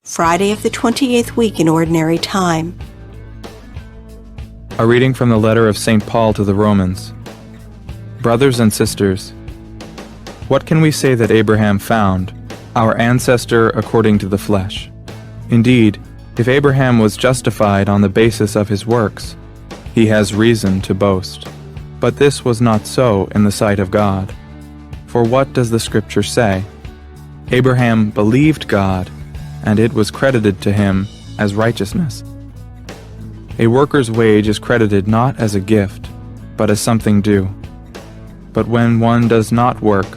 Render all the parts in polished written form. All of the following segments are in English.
Friday of the 28th week in Ordinary Time. A reading from the letter of St. Paul to the Romans. Brothers and sisters, what can we say that Abraham found, our ancestor according to the flesh? Indeed, if Abraham was justified on the basis of his works, he has reason to boast. But this was not so in the sight of God. For what does the Scripture say? Abraham believed God, and it was credited to him as righteousness. A worker's wage is credited not as a gift, but as something due. But when one does not work,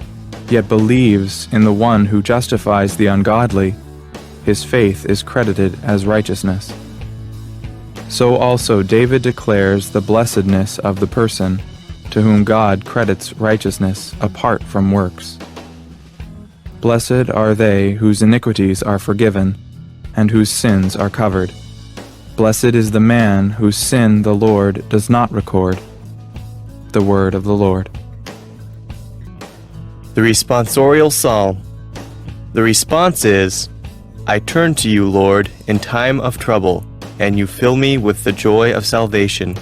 yet believes in the one who justifies the ungodly, his faith is credited as righteousness. So also David declares the blessedness of the person to whom God credits righteousness apart from works. Blessed are they whose iniquities are forgiven, and whose sins are covered. Blessed is the man whose sin the Lord does not record. The word of the Lord. The responsorial psalm. The response is, I turn to you, Lord, in time of trouble, and you fill me with the joy of salvation.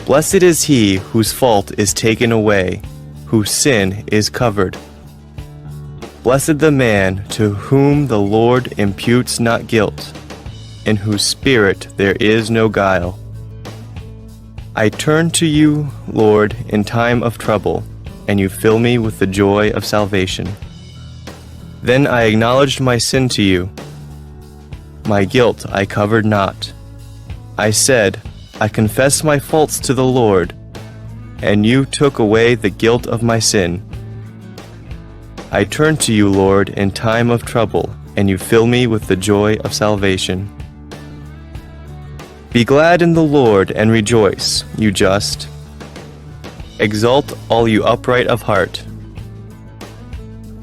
Blessed is he whose fault is taken away, whose sin is covered. Blessed the man to whom the Lord imputes not guilt, in whose spirit there is no guile. I turn to you, Lord, in time of trouble, and you fill me with the joy of salvation. Then I acknowledged my sin to you. My guilt I covered not. I said, I confess my faults to the Lord, and you took away the guilt of my sin. I turn to you, Lord, in time of trouble, and you fill me with the joy of salvation. Be glad in the Lord and rejoice, you just. Exult, all you upright of heart.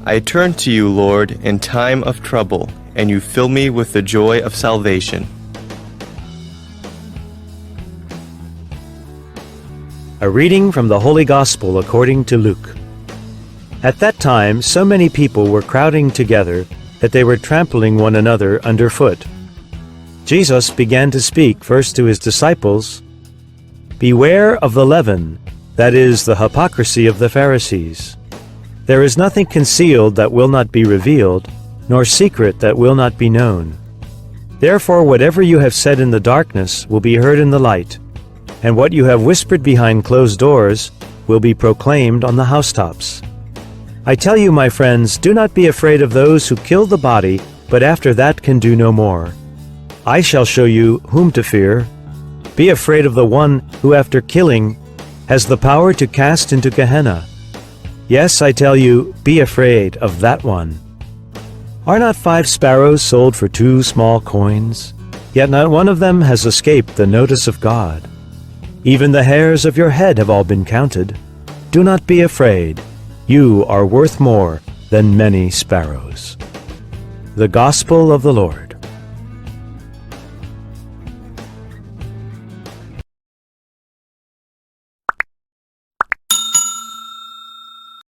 I turn to you, Lord, in time of trouble, and you fill me with the joy of salvation. A reading from the Holy Gospel according to Luke. At that time, so many people were crowding together that they were trampling one another underfoot. Jesus began to speak first to his disciples, Beware of the leaven, that is, the hypocrisy of the Pharisees. There is nothing concealed that will not be revealed, nor secret that will not be known. Therefore whatever you have said in the darkness will be heard in the light, and what you have whispered behind closed doors will be proclaimed on the housetops. I tell you, my friends, do not be afraid of those who kill the body, but after that can do no more. I shall show you whom to fear. Be afraid of the one who after killing has the power to cast into Gehenna. Yes, I tell you, be afraid of that one. Are not 5 sparrows sold for 2 small coins? Yet not one of them has escaped the notice of God. Even the hairs of your head have all been counted. Do not be afraid. You are worth more than many sparrows. The Gospel of the Lord.